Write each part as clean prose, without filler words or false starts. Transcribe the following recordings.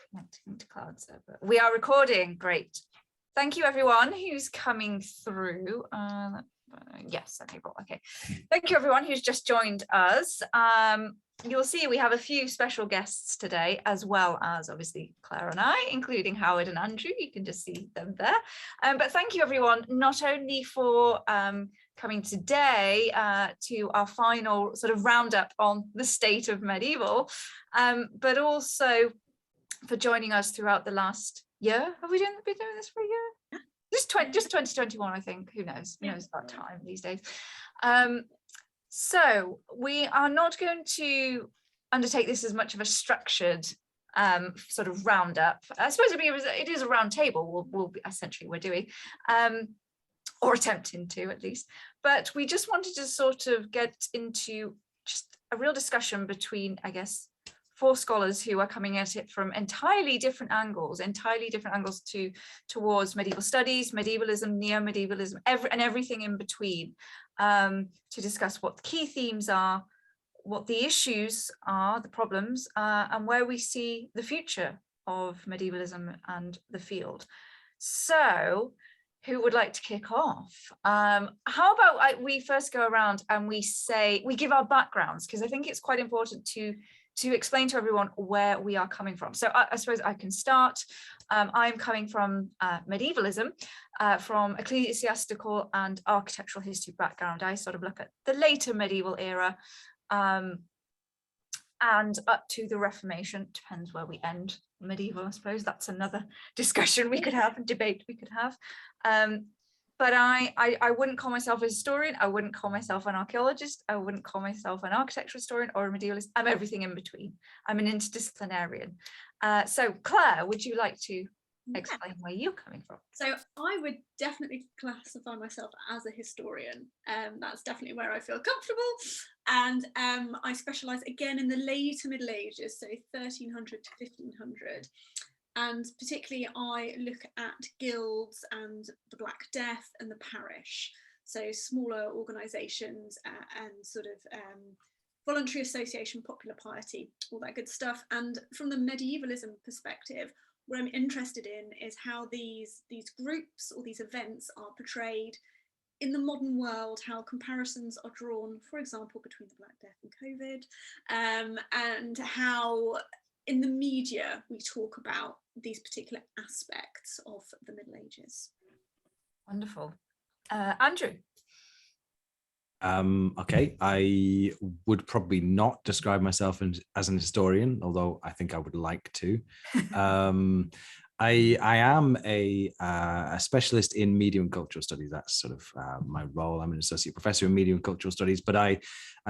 connecting to cloud server. We are recording. Great. Thank you, everyone who's coming through. Yes, okay, well, okay. Thank you, everyone who's just joined us. You'll see we have a few special guests today, as well as obviously Claire and I, including Howard and Andrew. You can just see them there. But thank you, everyone, not only for coming today to our final sort of roundup on the state of medieval, but also for joining us throughout the last year. Have we been doing this for a year? Just 2021, I think. Who knows? Who knows about time these days? So we are not going to undertake this as much of a structured sort of roundup. I suppose it is a round table. We'll be, essentially we're doing, or attempting to at least. But we just wanted to sort of get into just a real discussion between, I guess, four scholars who are coming at it from entirely different angles towards medieval studies, medievalism, neo-medievalism, and everything in between, to discuss what the key themes are, what the issues are, the problems, and where we see the future of medievalism and the field. So who would like to kick off? How about we first go around and we give our backgrounds, because I think it's quite important to explain to everyone where we are coming from. So I suppose I can start. I'm coming from medievalism, from ecclesiastical and architectural history background. I sort of look at the later medieval era and up to the Reformation. Depends where we end medieval, I suppose. That's another discussion we could have and debate we could have. But I wouldn't call myself a historian. I wouldn't call myself an archaeologist. I wouldn't call myself an architectural historian or a medievalist. I'm everything in between. I'm an interdisciplinarian. So Claire, would you like to explain where you're coming from? So I would definitely classify myself as a historian. That's definitely where I feel comfortable. And I specialise again in the later Middle Ages, so 1300 to 1500. And particularly I look at guilds and the Black Death and the parish. So smaller organisations and sort of voluntary association, popular piety, all that good stuff. And from the medievalism perspective, what I'm interested in is how these groups or these events are portrayed in the modern world, how comparisons are drawn, for example, between the Black Death and COVID, and how in the media we talk about these particular aspects of the Middle Ages. Wonderful. Andrew? Okay, I would probably not describe myself as an historian, although I think I would like to. I am a specialist in media and cultural studies. That's sort of my role. I'm an associate professor in media and cultural studies, but I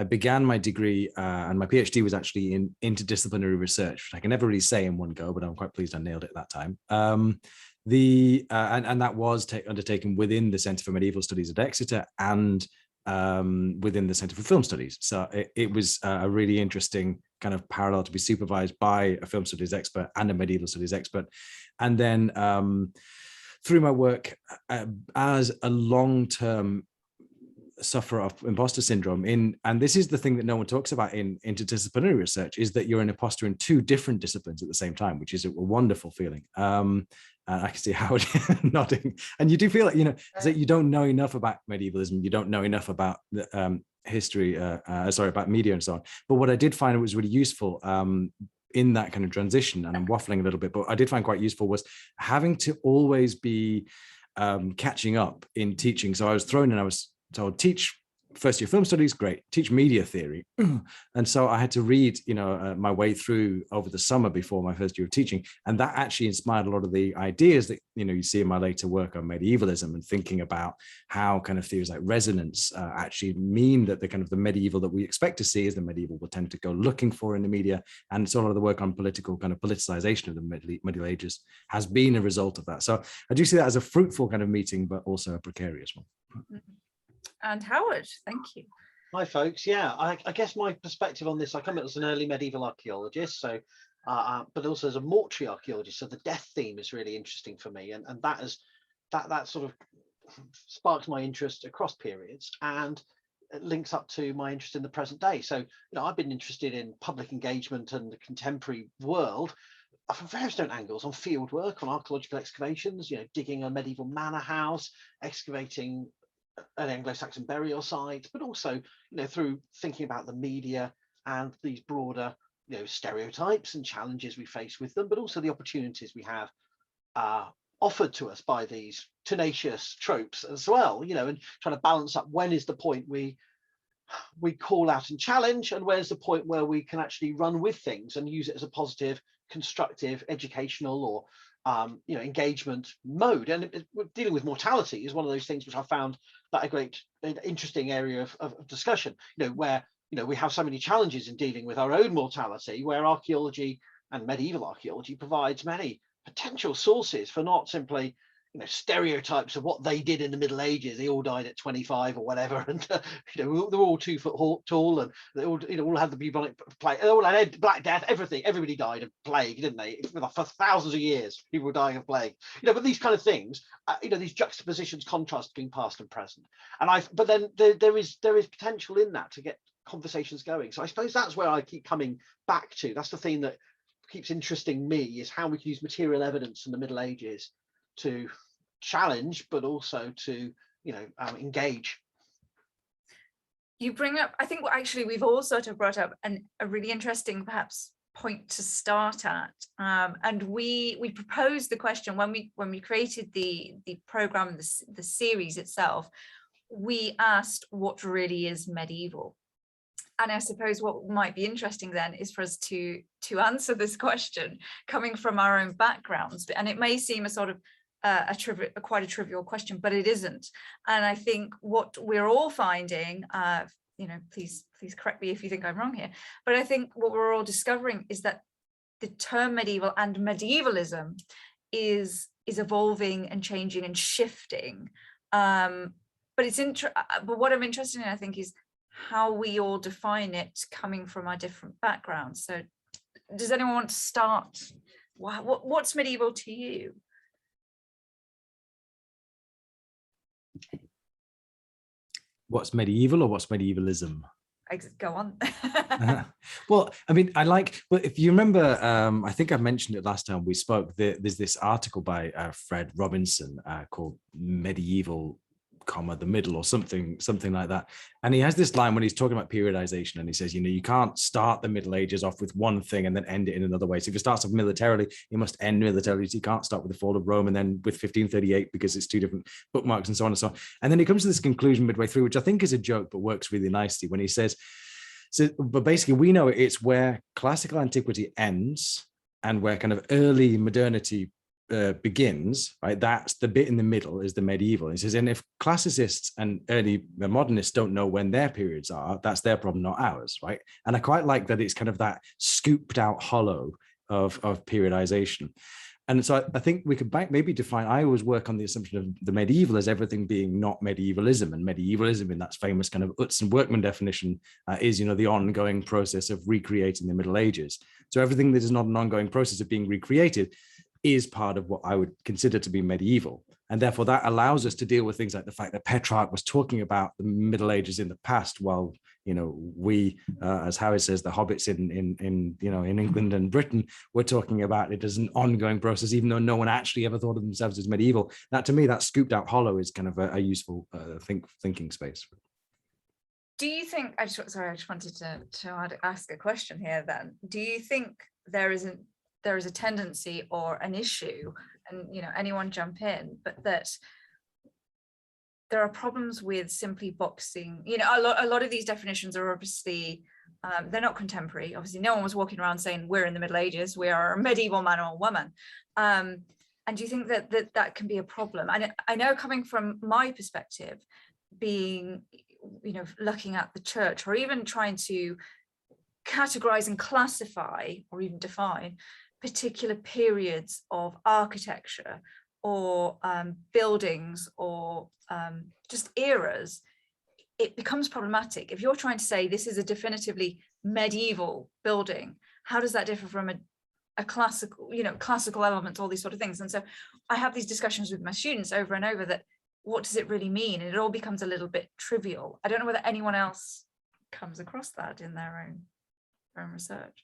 began my degree and my PhD was actually in interdisciplinary research, which I can never really say in one go, but I'm quite pleased I nailed it that time. And that was undertaken within the Centre for Medieval Studies at Exeter and within the Centre for Film Studies. So it was a really interesting kind of parallel to be supervised by a film studies expert and a medieval studies expert. And then through my work as a long-term sufferer of imposter syndrome and this is the thing that no one talks about in interdisciplinary research, is that you're an imposter in two different disciplines at the same time, which is a wonderful feeling. And I can see Howard nodding, and you do feel like, that you don't know enough about medievalism, you don't know enough about the history, about media and so on. But what I did find was really useful in that kind of transition, and I'm waffling a little bit, but I did find quite useful, was having to always be catching up in teaching. So I was thrown in, I was told, teach first year film studies, great, teach media theory. And so I had to read, my way through over the summer before my first year of teaching. And that actually inspired a lot of the ideas that, you see in my later work on medievalism, and thinking about how kind of theories like resonance actually mean that the kind of the medieval that we expect to see is the medieval we'll tend to go looking for in the media. And so a lot of the work on politicization of the Middle Ages has been a result of that. So I do see that as a fruitful kind of meeting, but also a precarious one. And Howard, thank you. Hi folks. Yeah, I guess my perspective on this, I come as an early medieval archaeologist, so but also as a mortuary archaeologist, so the death theme is really interesting for me, and that sort of sparks my interest across periods, and it links up to my interest in the present day. So I've been interested in public engagement and the contemporary world from various different angles, on field work, on archaeological excavations, digging a medieval manor house, excavating an Anglo-Saxon burial site, but also, through thinking about the media and these broader, stereotypes and challenges we face with them, but also the opportunities we have offered to us by these tenacious tropes as well, and trying to balance up when is the point we call out and challenge, and where's the point where we can actually run with things and use it as a positive, constructive, educational, or engagement mode. And dealing with mortality is one of those things which I found that a great interesting area of discussion, where we have so many challenges in dealing with our own mortality, where archaeology and medieval archaeology provides many potential sources for not simply stereotypes of what they did in the Middle Ages. They all died at 25 or whatever, and they're all 2 foot tall, and they all had the bubonic plague, all had Black Death, everything. Everybody died of plague, didn't they? For thousands of years, people were dying of plague. But these kind of things, these juxtapositions, contrast between past and present. But then there is potential in that to get conversations going. So I suppose that's where I keep coming back to. That's the thing that keeps interesting me, is how we can use material evidence in the Middle Ages to challenge, but also to engage. You bring up, I think actually we've all sort of brought up a really interesting perhaps point to start at, and we proposed the question when we created the program, the series itself. We asked what really is medieval. And I suppose what might be interesting then is for us to answer this question coming from our own backgrounds. And it may seem a sort of quite a trivial question, but it isn't. And I think what we're all finding, please correct me if you think I'm wrong here, but I think what we're all discovering is that the term medieval and medievalism is evolving and changing and shifting. But what I'm interested in, I think, is how we all define it coming from our different backgrounds. So does anyone want to start? What's medieval to you? What's medieval or what's medievalism? Go on. Well, I mean, if you remember, I think I mentioned it last time we spoke, there's this article by Fred Robinson called Medieval, the Middle, or something like that. And he has this line when he's talking about periodization, and he says, you can't start the Middle Ages off with one thing and then end it in another way. So if it starts off militarily, you must end militarily. So you can't start with the fall of Rome and then with 1538, because it's 2 different bookmarks and so on and so on. And then he comes to this conclusion midway through, which I think is a joke, but works really nicely, when he says, but basically we know it's where classical antiquity ends and where kind of early modernity begins, right? That's the bit in the middle is the medieval. And he says, and if classicists and early modernists don't know when their periods are, that's their problem, not ours, right? And I quite like that it's kind of that scooped out hollow of periodization. And so I think we could maybe define, I always work on the assumption of the medieval as everything being not medievalism, and medievalism in that famous kind of Utz and Workman definition is, the ongoing process of recreating the Middle Ages. So everything that is not an ongoing process of being recreated is part of what I would consider to be medieval. And therefore that allows us to deal with things like the fact that Petrarch was talking about the Middle Ages in the past, while, we, as Howard says, the hobbits in England and Britain, were talking about it as an ongoing process, even though no one actually ever thought of themselves as medieval. That, to me, that scooped out hollow is kind of a useful thinking space. Do you think, I just wanted to ask a question here then. Do you think there is a tendency or an issue, and anyone jump in, but that there are problems with simply boxing? A lot of these definitions are obviously they're not contemporary. Obviously, no one was walking around saying we're in the Middle Ages, we are a medieval man or woman. And do you think that can be a problem? And I know, coming from my perspective, being looking at the church, or even trying to categorize and classify or even define particular periods of architecture or buildings or just eras, it becomes problematic. If you're trying to say this is a definitively medieval building, how does that differ from a classical, classical elements, all these sort of things? And so I have these discussions with my students over and over, that what does it really mean? And it all becomes a little bit trivial. I don't know whether anyone else comes across that in their own research.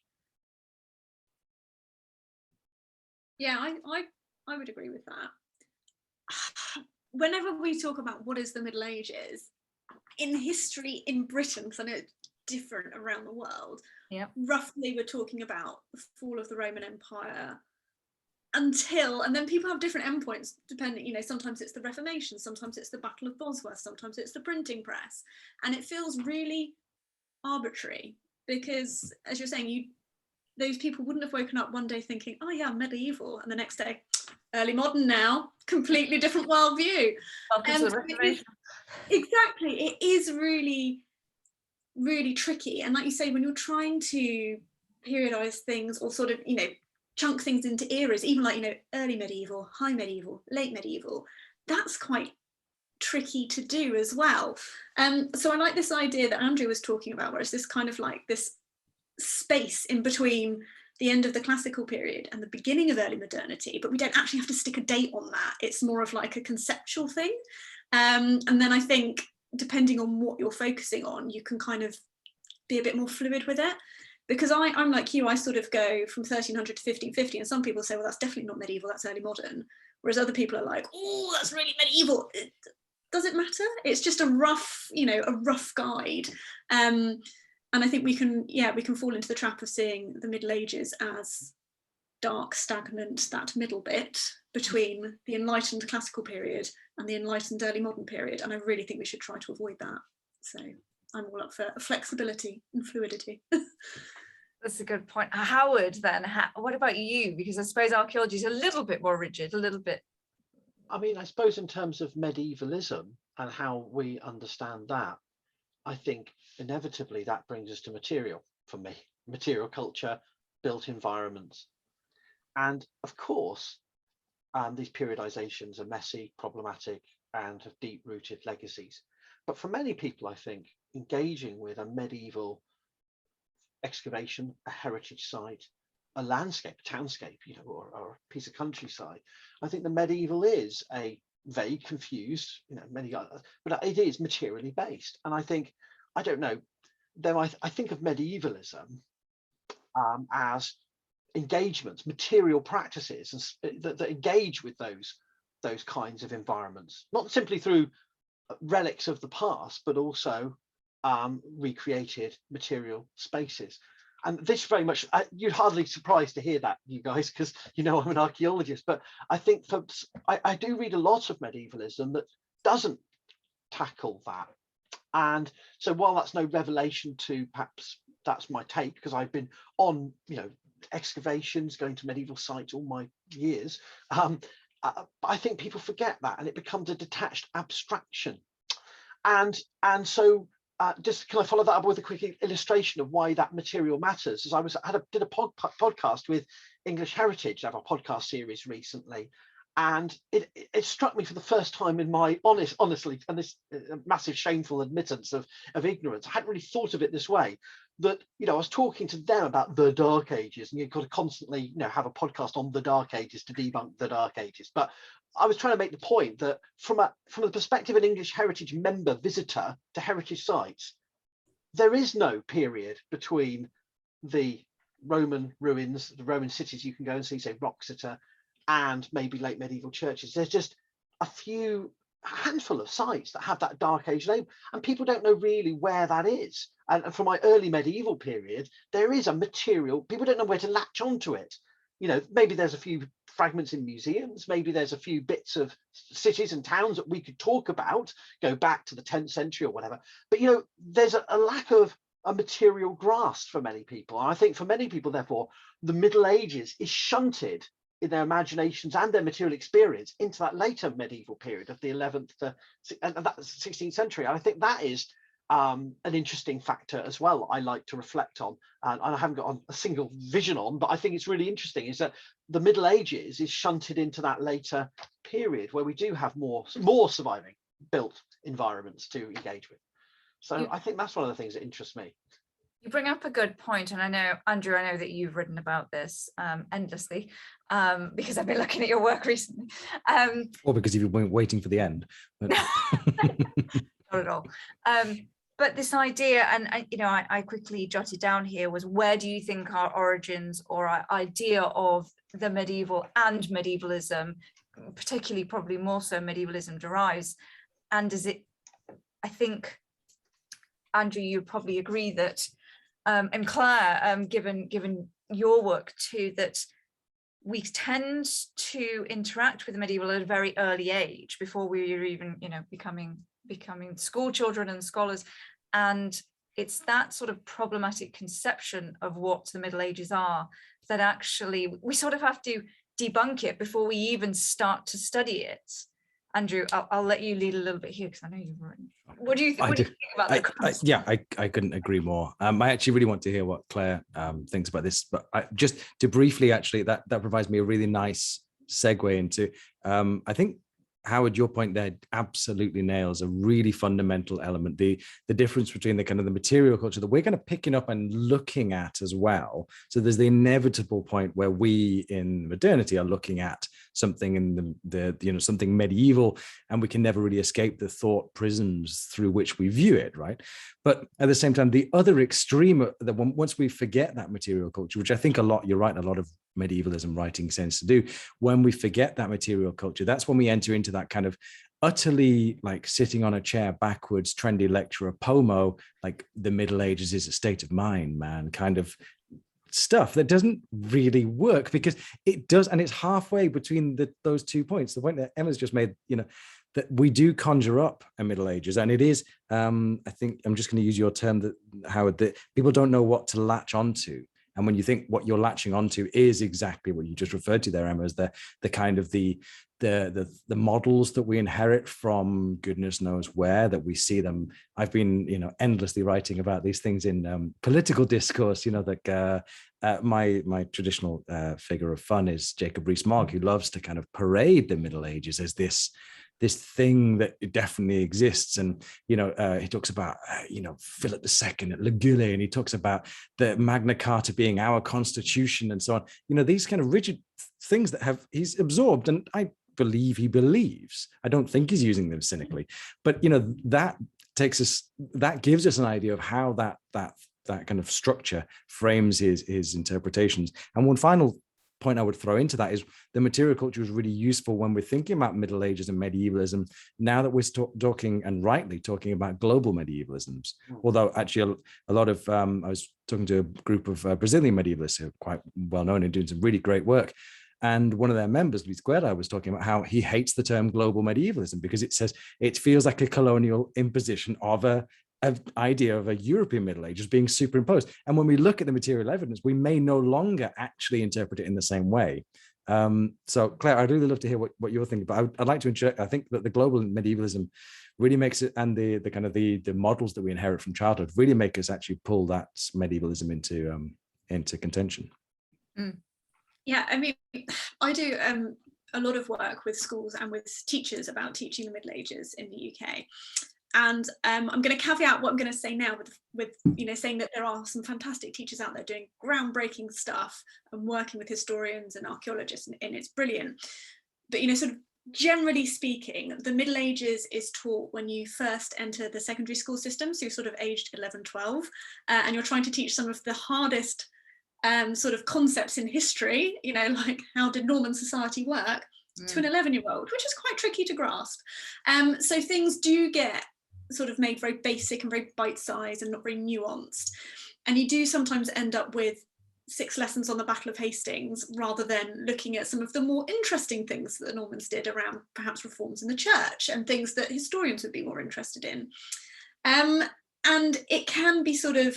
Yeah, I would agree with that. Whenever we talk about what is the Middle Ages, in history in Britain, because I know it's different around the world, roughly we're talking about the fall of the Roman Empire until, and then people have different endpoints depending, sometimes it's the Reformation, sometimes it's the Battle of Bosworth, sometimes it's the printing press, and it feels really arbitrary because, as you're saying, those people wouldn't have woken up one day thinking, oh yeah, medieval, and the next day, early modern now, completely different worldview. Exactly, it is really, really tricky. And like you say, when you're trying to periodize things or sort of, chunk things into eras, even like, early medieval, high medieval, late medieval, that's quite tricky to do as well. So I like this idea that Andrew was talking about, where it's this kind of like this space in between the end of the classical period and the beginning of early modernity, but we don't actually have to stick a date on that. It's more of like a conceptual thing. And then I think depending on what you're focusing on, you can kind of be a bit more fluid with it. Because I'm like you, I sort of go from 1300 to 1550, and some people say, well, that's definitely not medieval, that's early modern. Whereas other people are like, oh, that's really medieval. Does it matter? It's just a rough, a rough guide. And I think we can fall into the trap of seeing the Middle Ages as dark, stagnant, that middle bit between the enlightened classical period and the enlightened early modern period. And I really think we should try to avoid that. So I'm all up for flexibility and fluidity. That's a good point. Howard, then, what about you? Because I suppose archaeology is a little bit more rigid, a little bit. I mean, I suppose in terms of medievalism and how we understand that, I think inevitably that brings us to material for me, material culture, built environments. And of course, these periodizations are messy, problematic, and have deep-rooted legacies. But for many people, I think, engaging with a medieval excavation, a heritage site, a landscape, townscape, or a piece of countryside, I think the medieval is a vague, confused, many others, but it is materially based. And I think, I don't know, then I think of medievalism as engagements, material practices that engage with those kinds of environments, not simply through relics of the past, but also recreated material spaces. And this very much, you're hardly surprised to hear that, you guys, because I'm an archaeologist, but I think I do read a lot of medievalism that doesn't tackle that. And so while that's no revelation to, perhaps that's my take, because I've been on, excavations, going to medieval sites all my years, I think people forget that, and it becomes a detached abstraction. And so just can I follow that up with a quick illustration of why that material matters? As I did a podcast with English Heritage, I have a podcast series recently, and it struck me for the first time in my honestly, and this massive shameful admittance of ignorance, I hadn't really thought of it this way, that I was talking to them about the Dark Ages, and you've got to constantly have a podcast on the Dark Ages to debunk the Dark Ages. But I was trying to make the point that from the perspective of an English Heritage member visitor to heritage sites, there is no period between the Roman ruins, the Roman cities you can go and see, say Wroxeter, and maybe late medieval churches. There's just a handful of sites that have that Dark Age name, and people don't know really where that is. And for my early medieval period, there is a material, people don't know where to latch onto it. Maybe there's a few fragments in museums, maybe there's a few bits of cities and towns that we could talk about, go back to the 10th century or whatever. But, there's a lack of a material grasp for many people. And I think for many people, therefore, the Middle Ages is shunted in their imaginations and their material experience into that later medieval period of the 11th to 16th century. And I think that is an interesting factor as well, I like to reflect on, and I haven't got a single vision on, but I think it's really interesting, is that the Middle Ages is shunted into that later period where we do have more surviving built environments to engage with. So I think that's one of the things that interests me. You bring up a good point, and I know, Andrew, that you've written about this endlessly, because I've been looking at your work recently. Or because you've been waiting for the end. But... Not at all. But this idea, and I quickly jotted down here, was where do you think our origins or our idea of the medieval and medievalism, particularly probably more so medievalism derives? And is it, I think, Andrew, you probably agree that, and Claire, given your work too, that we tend to interact with the medieval at a very early age, before we are even, becoming school children and scholars. And it's that sort of problematic conception of what the Middle Ages are that actually we sort of have to debunk it before we even start to study it. Andrew, I'll let you lead a little bit here because I know you've written. What do you think about that? I couldn't agree more. I actually really want to hear what Claire thinks about this, but just to briefly, actually, that provides me a really nice segue into, I think, Howard, your point there absolutely nails a really fundamental element, the difference between the kind of the material culture that we're kind of picking up and looking at as well. So there's the inevitable point where we in modernity are looking at something in the something medieval, and we can never really escape the thought prisms through which we view it, right? But at the same time, the other extreme, that once we forget that material culture, which I think you're right, a lot of medievalism writing tends to do, when we forget that material culture, that's when we enter into that kind of utterly like sitting on a chair backwards, trendy lecturer pomo, like the Middle Ages is a state of mind, man, kind of stuff that doesn't really work, because it does, and it's halfway between those 2 points. The point that Emma's just made, that we do conjure up a Middle Ages, and it is, I think I'm just going to use your term, that Howard, that people don't know what to latch onto. And when you think what you're latching onto is exactly what you just referred to there, Emma, as the kind of the models that we inherit from goodness knows where, that we see them. I've been, endlessly writing about these things in political discourse. My traditional figure of fun is Jacob Rees-Mogg, who loves to kind of parade the Middle Ages as this thing that definitely exists. And, he talks about, Philip II at Legule, and he talks about the Magna Carta being our constitution and so on. These kind of rigid things that he's absorbed, and I believe he believes. I don't think he's using them cynically, but, that gives us an idea of how that kind of structure frames his interpretations. And one final point I would throw into that is the material culture is really useful when we're thinking about Middle Ages and medievalism, now that we're talking, and rightly talking, about global medievalisms. Although actually a lot of, I was talking to a group of Brazilian medievalists who are quite well known and doing some really great work. And one of their members, Luis Guerra, was talking about how he hates the term global medievalism because it says it feels like a colonial imposition of an idea of a European Middle Ages being superimposed. And when we look at the material evidence, we may no longer actually interpret it in the same way. So Claire, I'd really love to hear what you're thinking, but I'd like to interject. I think that the global medievalism really makes it, and the kind of the models that we inherit from childhood really make us actually pull that medievalism into contention. Yeah, I mean, I do a lot of work with schools and with teachers about teaching the Middle Ages in the UK. And I'm going to caveat what I'm going to say now with saying that there are some fantastic teachers out there doing groundbreaking stuff and working with historians and archaeologists, and it's brilliant. But sort of generally speaking, the Middle Ages is taught when you first enter the secondary school system, so you're sort of aged 11, 12, and you're trying to teach some of the hardest sort of concepts in history, like how did Norman society work, to an 11-year-old, which is quite tricky to grasp. So things do get sort of made very basic and very bite-sized and not very nuanced. And you do sometimes end up with 6 lessons on the Battle of Hastings rather than looking at some of the more interesting things that the Normans did around perhaps reforms in the church and things that historians would be more interested in. And it can be sort of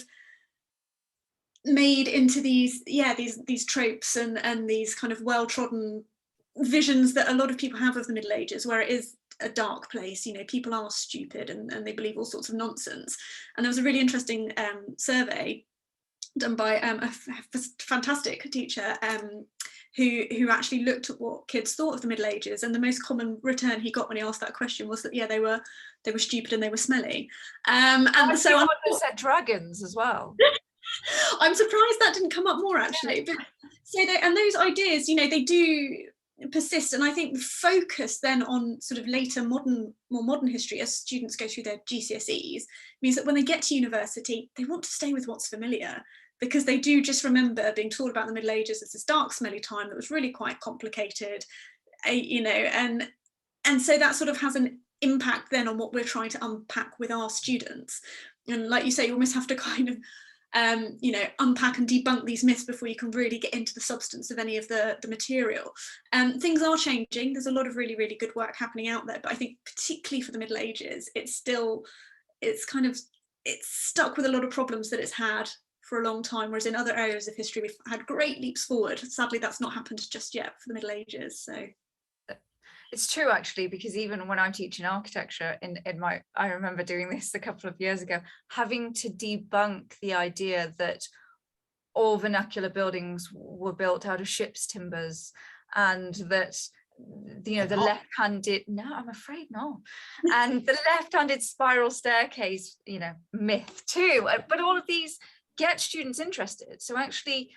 made into these tropes and these kind of well-trodden visions that a lot of people have of the Middle Ages, where it is a dark place, people are stupid and they believe all sorts of nonsense. And there was a really interesting survey done by a fantastic teacher who actually looked at what kids thought of the Middle Ages, and the most common return he got when he asked that question was that they were stupid and they were smelly. And so said dragons as well. I'm surprised that didn't come up more, actually. But so and those ideas, they do persist, and I think the focus then on sort of later more modern history as students go through their GCSEs means that when they get to university, they want to stay with what's familiar. because they do just remember being taught about the Middle Ages as this dark, smelly time that was really quite complicated, you know, and so that sort of has an impact then on what we're trying to unpack with our students. And like you say, you almost have to kind of you know, unpack and debunk these myths before you can really get into the substance of any of the material. Things are changing. There's a lot of really, really good work happening out there, but I think particularly for the Middle Ages, it's stuck with a lot of problems that it's had for a long time, whereas in other areas of history we've had great leaps forward. Sadly, that's not happened just yet for the Middle Ages. So it's true, actually, because even when I'm teaching architecture I remember doing this a couple of years ago, having to debunk the idea that all vernacular buildings were built out of ship's timbers, and that, you know, the left-handed, no, I'm afraid not, and the left-handed spiral staircase, you know, myth too. But all of these get students interested. So actually,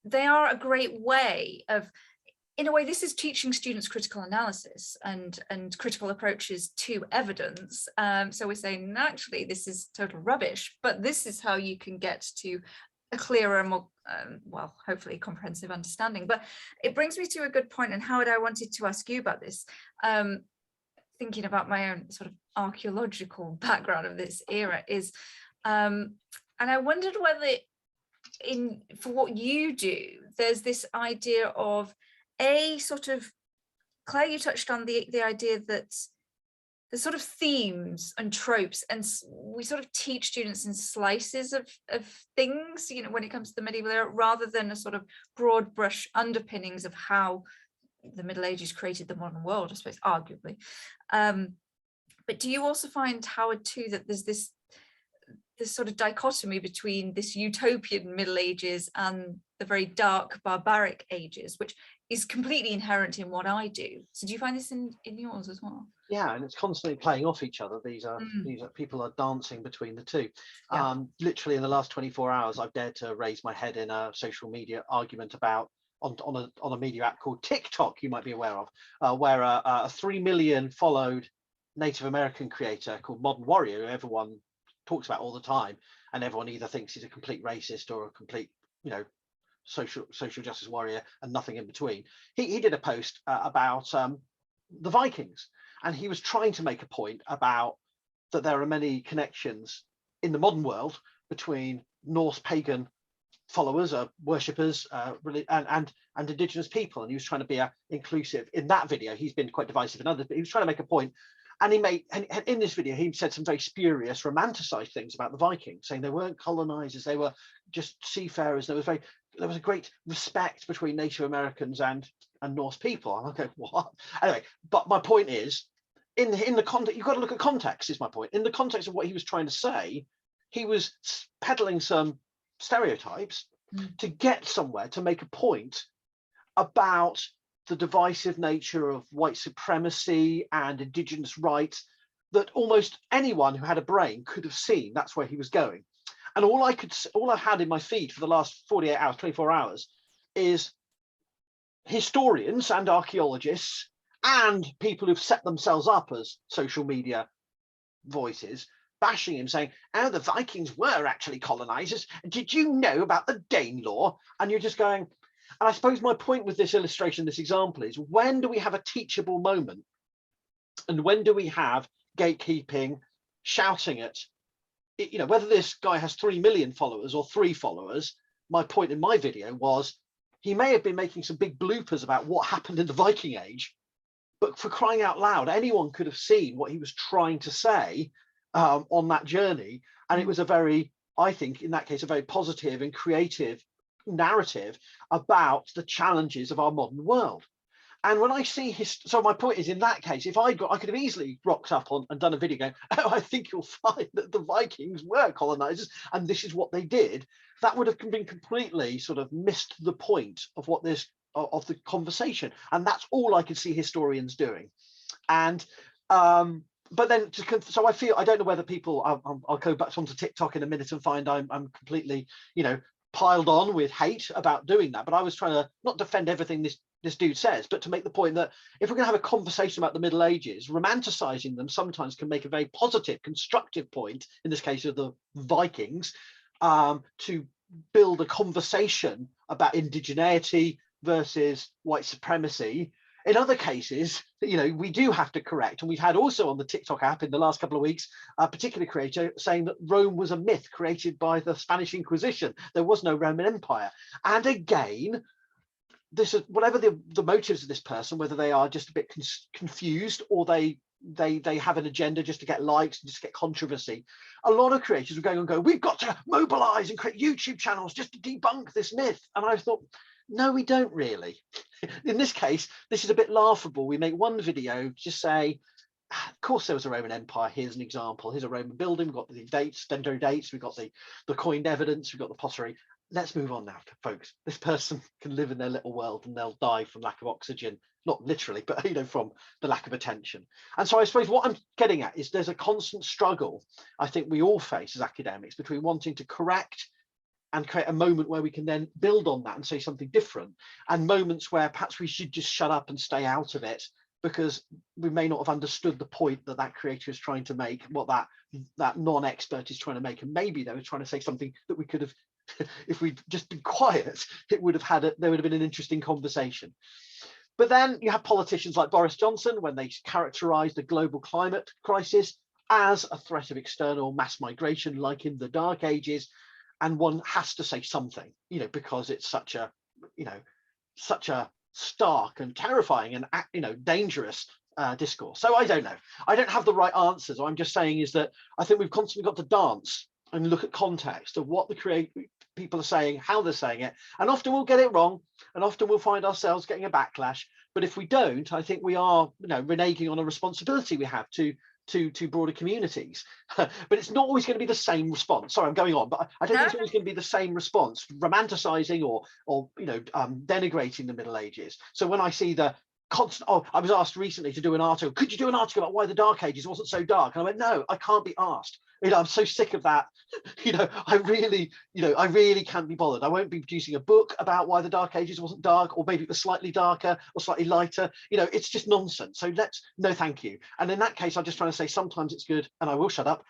they are a great way of, in a way, this is teaching students critical analysis and critical approaches to evidence. So we're saying, actually, this is total rubbish, but this is how you can get to a clearer, more, well, hopefully comprehensive understanding. But it brings me to a good point, and Howard, I wanted to ask you about this. Thinking about my own sort of archaeological background of this era is, and I wondered whether for what you do, there's this idea of sort of, Claire, you touched on the idea that the sort of themes and tropes, and we sort of teach students in slices of things, you know, when it comes to the medieval era, rather than a sort of broad brush underpinnings of how the Middle Ages created the modern world, I suppose, arguably. But do you also find, Howard, too, that there's this sort of dichotomy between this utopian Middle Ages and the very dark barbaric ages, which is completely inherent in what I do? So do you find this in yours as well? Yeah, and it's constantly playing off each other. These are people are dancing between the two. Yeah. Literally in the last 24 hours, I've dared to raise my head in a social media argument about on a media app called TikTok, you might be aware of, where a 3 million followed Native American creator called Modern Warrior, who everyone talks about all the time, and everyone either thinks he's a complete racist or a complete, you know, social justice warrior and nothing in between. He did a post about the Vikings, and he was trying to make a point about that there are many connections in the modern world between Norse pagan followers, worshippers, and indigenous people, and he was trying to be inclusive in that video. He's been quite divisive in others, but he was trying to make a point. And in this video, he said some very spurious, romanticized things about the Vikings, saying they weren't colonizers, they were just seafarers. There was a great respect between Native Americans and Norse people. I'm like, what? Anyway, but my point is, in the context, you've got to look at context, is my point. In the context of what he was trying to say, he was peddling some stereotypes to get somewhere, to make a point about the divisive nature of white supremacy and indigenous rights that almost anyone who had a brain could have seen. That's where he was going. And all I had in my feed for the last 48 hours, 24 hours, is historians and archaeologists and people who've set themselves up as social media voices bashing him, saying, oh, the Vikings were actually colonizers. Did you know about the Danelaw? And you're just going, and I suppose my point with this illustration, this example, is when do we have a teachable moment? And when do we have gatekeeping, shouting at, you know, whether this guy has 3 million followers or 3 followers? My point in my video was he may have been making some big bloopers about what happened in the Viking Age, but for crying out loud, anyone could have seen what he was trying to say on that journey. And it was a very, I think, in that case, a very positive and creative narrative about the challenges of our modern world. And when I see so my point is, in that case, if I could have easily rocked up and done a video going, oh, I think you'll find that the Vikings were colonizers and this is what they did, that would have been completely sort of missed the point of what this of the conversation. And that's all I could see historians doing. And but then so I feel, I don't know whether people, I'll go back onto TikTok in a minute and find I'm completely, you know, piled on with hate about doing that. But I was trying to not defend everything this dude says, but to make the point that if we're going to have a conversation about the Middle Ages, romanticizing them sometimes can make a very positive, constructive point, in this case of the Vikings, to build a conversation about indigeneity versus white supremacy. In other cases, we do have to correct. And we've had also on the TikTok app in the last couple of weeks, a particular creator saying that Rome was a myth created by the Spanish Inquisition. There was no Roman Empire. And again, this is whatever the motives of this person, whether they are just a bit confused or they have an agenda just to get likes and just get controversy. A lot of creators were going and go, we've got to mobilize and create YouTube channels just to debunk this myth. And I thought, no, we don't really. In this case, this is a bit laughable. We make one video, just say, of course there was a Roman Empire. Here's an example. Here's a Roman building. We've got the dates, dendro dates. We've got the coined evidence. We've got the pottery. Let's move on now, folks. This person can live in their little world and they'll die from lack of oxygen. Not literally, but from the lack of attention. And so I suppose what I'm getting at is there's a constant struggle I think we all face as academics between wanting to correct and create a moment where we can then build on that and say something different, and moments where perhaps we should just shut up and stay out of it because we may not have understood the point that creator is trying to make, what that non-expert is trying to make, and maybe they were trying to say something that we could have, if we'd just been quiet, there would have been an interesting conversation. But then you have politicians like Boris Johnson, when they characterised the global climate crisis as a threat of external mass migration, like in the Dark Ages, and one has to say something, because it's such a stark and terrifying and dangerous discourse. So I don't know. I don't have the right answers. What I'm just saying is that I think we've constantly got to dance and look at context of what the people are saying, how they're saying it, and often we'll get it wrong, and often we'll find ourselves getting a backlash. But if we don't, I think we are, reneging on a responsibility we have to broader communities. But it's not always going to be the same response. Sorry, I'm going on, but I don't think it's always going to be the same response, romanticizing or denigrating the Middle Ages. So when I see the constant, I was asked recently to do an article. Could you do an article about why the Dark Ages wasn't so dark? And I went, no, I can't be asked. I'm so sick of that. I really can't be bothered. I won't be producing a book about why the Dark Ages wasn't dark, or maybe it was slightly darker or slightly lighter. It's just nonsense. So no, thank you. And in that case, I'm just trying to say sometimes it's good, and I will shut up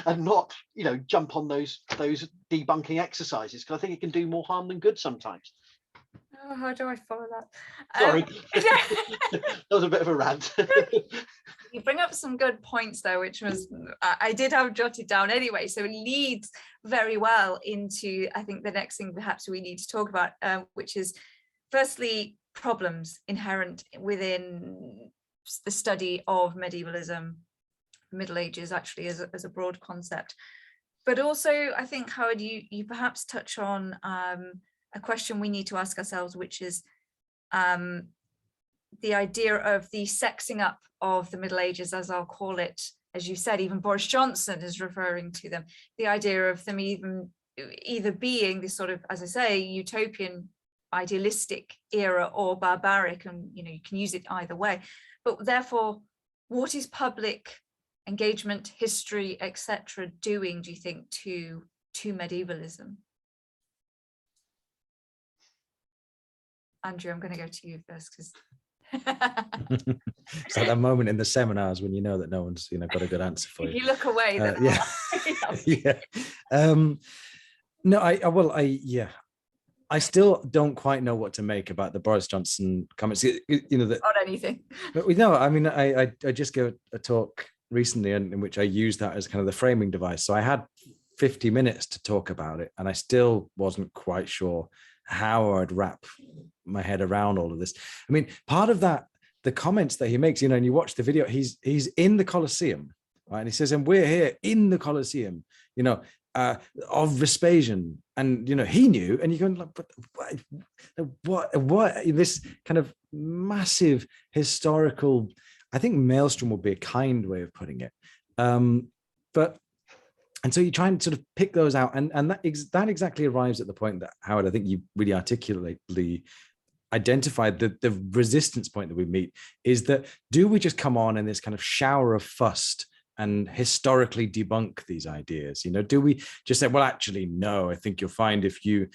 and not, jump on those debunking exercises, because I think it can do more harm than good sometimes. Oh, how do I follow that? Sorry, that was a bit of a rant. You bring up some good points though, which was I did have jotted down anyway, so it leads very well into, I think, the next thing perhaps we need to talk about, which is firstly problems inherent within the study of medievalism, Middle Ages actually as a broad concept. But also I think, Howard, you perhaps touch on a question we need to ask ourselves, which is the idea of the sexing up of the Middle Ages, as I'll call it. As you said, even Boris Johnson is referring to them. The idea of them either being this sort of, as I say, utopian, idealistic era, or barbaric, and you can use it either way. But therefore, what is public engagement, history, etc., doing, do you think, to medievalism? Andrew, I'm going to go to you first, because it's like that moment in the seminars when you know that no one's got a good answer for you. If you look away, then No, I still don't quite know what to make about the Boris Johnson comments. Not anything. But I just gave a talk recently in which I used that as kind of the framing device. So I had 50 minutes to talk about it, and I still wasn't quite sure how I'd wrap my head around all of this. I mean, part of that, the comments that he makes, and you watch the video, he's in the Colosseum, right? And he says, and we're here in the Colosseum, of Vespasian, and he knew, and you're going like, what this kind of massive historical, I think maelstrom would be a kind way of putting it, and so you try and sort of pick those out, and that exactly arrives at the point that, Howard, I think you really articulately identified. The resistance point that we meet is that, do we just come on in this kind of shower of fuss and historically debunk these ideas? Do we just say, well, actually, no, I think you'll find if it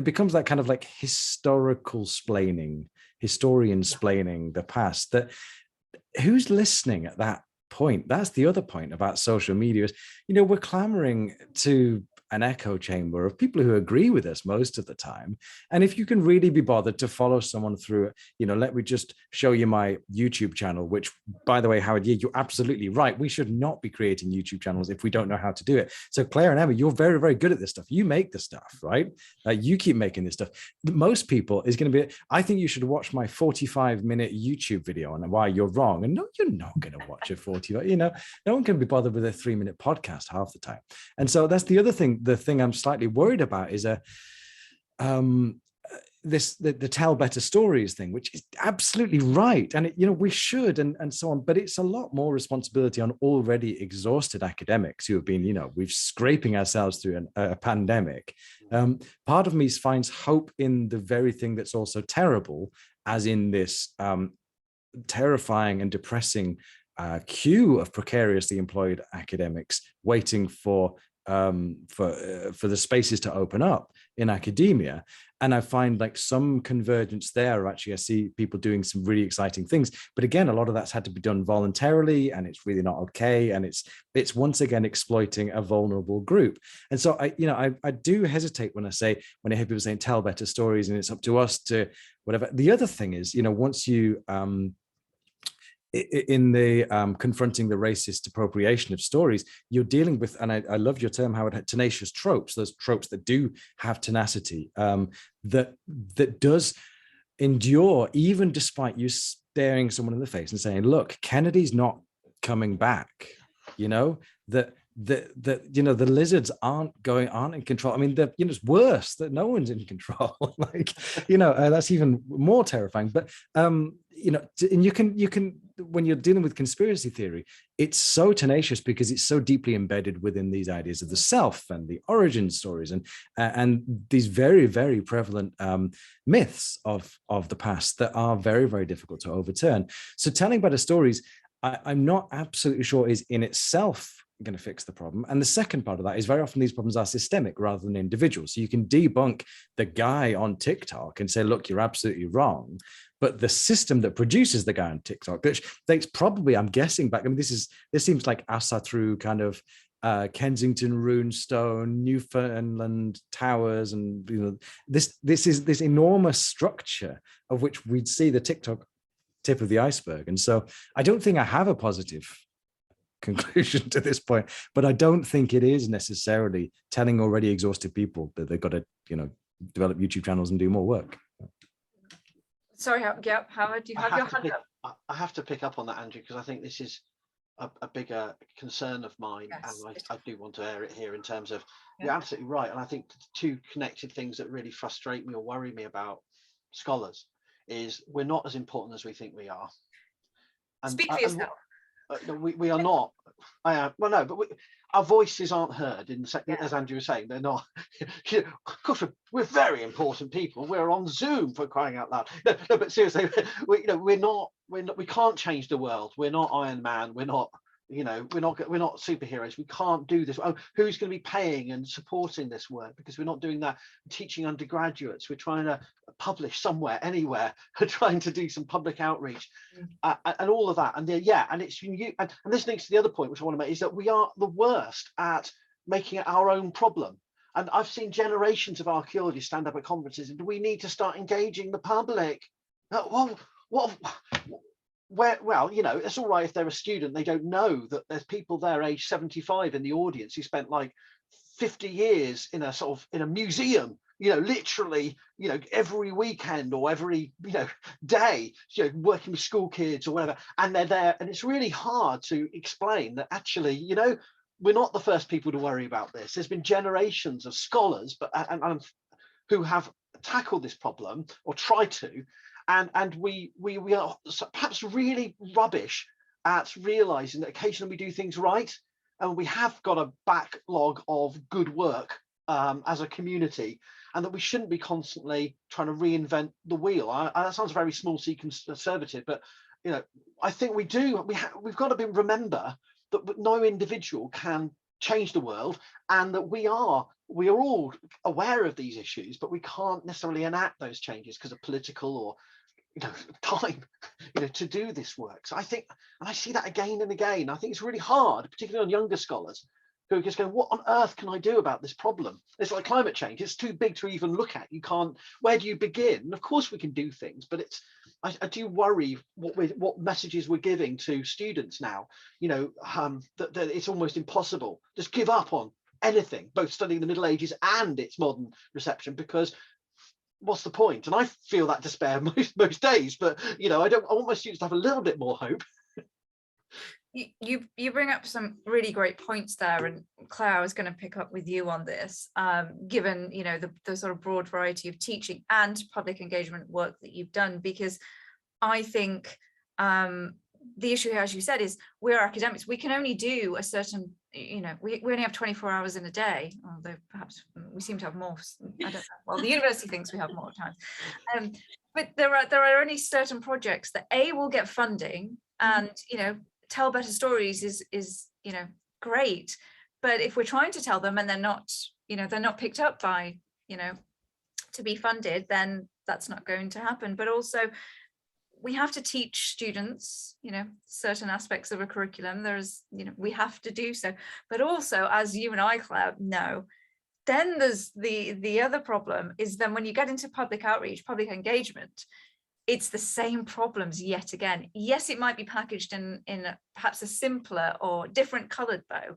becomes that kind of like historical splaining, historian splaining the past, that who's listening at that point. That's the other point about social media is, you know, we're clamoring to an echo chamber of people who agree with us most of the time. And if you can really be bothered to follow someone through, you know, let me just show you my YouTube channel, which, by the way, Howard, yeah, you're absolutely right. We should not be creating YouTube channels if we don't know how to do it. So Claire and Emma, you're very, very good at this stuff. You make the stuff, right? You keep making this stuff. Most people is going to be, I think you should watch my 45-minute YouTube video on why you're wrong. And no, you're not going to watch a 45, you know, no one can be bothered with a 3-minute podcast half the time. And so that's the other thing. The thing I'm slightly worried about is the tell better stories thing, which is absolutely right, and you know, we should and so on, but it's a lot more responsibility on already exhausted academics who have been, you know, we've scraping ourselves through a pandemic. Part of me finds hope in the very thing that's also terrible, as in this terrifying and depressing queue of precariously employed academics waiting for the spaces to open up in academia. And I find like some convergence there. Actually, I see people doing some really exciting things, but again, a lot of that's had to be done voluntarily, and it's really not okay. And it's once again exploiting a vulnerable group. And so I do hesitate when I hear people saying tell better stories and it's up to us to whatever. The other thing is, you know, once you in the confronting the racist appropriation of stories, you're dealing with, and I love your term, Howard, tenacious tropes, those tropes that do have tenacity, that does endure even despite you staring someone in the face and saying, look, Kennedy's not coming back, you know, that you know, the lizards aren't in control. I mean, you know, it's worse that no one's in control. Like, you know, that's even more terrifying. But you know, and you can when you're dealing with conspiracy theory, it's so tenacious because it's so deeply embedded within these ideas of the self and the origin stories and these very, very prevalent myths of the past that are very, very difficult to overturn. So telling better stories, I'm not absolutely sure is in itself going to fix the problem. And the second part of that is very often these problems are systemic rather than individual. So you can debunk the guy on TikTok and say, look, you're absolutely wrong. But the system that produces the guy on TikTok, which that's probably, I'm guessing back, I mean, this seems like Asa through kind of Kensington Runestone, Newfoundland Towers, and you know, this is this enormous structure of which we'd see the TikTok tip of the iceberg. And so I don't think I have a positive conclusion to this point, but I don't think it is necessarily telling already exhausted people that they've got to, you know, develop YouTube channels and do more work. Sorry, Howard, do you have your hand up? I have to pick up on that, Andrew, because I think this is a bigger concern of mine, yes. And I do want to air it here in terms of, you're absolutely right. And I think the two connected things that really frustrate me or worry me about scholars is we're not as important as we think we are. And, speak for yourself. No, we are not. Well, no, but our voices aren't heard in the second, as Andrew was saying. They're not. You know, of course, we're very important people. We're on Zoom, for crying out loud. No, but seriously, we can't change the world. We're not Iron Man. We're not. You know, we're not superheroes. We can't do this. Oh, who's going to be paying and supporting this work? Because we're not doing that. Teaching undergraduates. We're trying to publish somewhere, anywhere. We're trying to do some public outreach, and all of that. And and it's you. And this links to the other point which I want to make is that we are the worst at making it our own problem. And I've seen generations of archaeologists stand up at conferences, and we need to start engaging the public. Well, you know, it's all right if they're a student, they don't know that there's people there age 75 in the audience who spent like 50 years in a museum, you know, literally, you know, every weekend or every, you know, day, you know, working with school kids or whatever, and they're there. And it's really hard to explain that actually, you know, we're not the first people to worry about this. There's been generations of scholars and who have tackled this problem or tried to. And we are perhaps really rubbish at realizing that occasionally we do things right, and we have got a backlog of good work as a community, and that we shouldn't be constantly trying to reinvent the wheel. That sounds very small c conservative, but you know, I think we do. We've got to remember that no individual can change the world, and that we are all aware of these issues, but we can't necessarily enact those changes because of political or time, to do this work. So I think, and I see that again and again, I think it's really hard, particularly on younger scholars, who just go, what on earth can I do about this problem? It's like climate change. It's too big to even look at. You can't, where do you begin? And of course we can do things, but I do worry what messages we're giving to students now, that it's almost impossible. Just give up on anything, both studying the Middle Ages and its modern reception, because what's the point? And I feel that despair most days, but I want my students to have a little bit more hope. You bring up some really great points there, and Claire, I was going to pick up with you on this, given the sort of broad variety of teaching and public engagement work that you've done, because I think the issue here, as you said, is we're academics. We can only do a certain, we only have 24 hours in a day, although perhaps we seem to have more. I don't know. Well, the university thinks we have more time, but there are only certain projects that will get funding, and tell better stories is great, but if we're trying to tell them and they're not picked up by to be funded, then that's not going to happen. But also we have to teach students certain aspects of a curriculum. There's we have to do so, but also, as you and I, Claire, know, then there's the other problem is then when you get into public outreach, public engagement, it's the same problems yet again. Yes, it might be packaged in perhaps a simpler or different colored bow,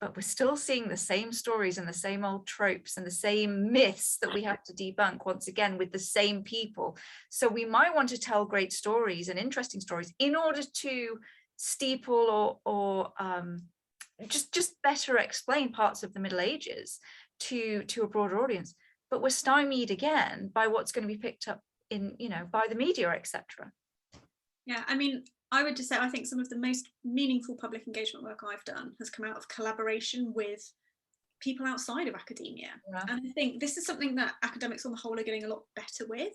but we're still seeing the same stories and the same old tropes and the same myths that we have to debunk once again with the same people. So we might want to tell great stories and interesting stories in order to steeple or just better explain parts of the Middle Ages to a broader audience. But we're stymied again by what's going to be picked up in by the media, etc. Yeah, I mean, I would just say I think some of the most meaningful public engagement work I've done has come out of collaboration with people outside of academia. Yeah. And I think this is something that academics on the whole are getting a lot better with.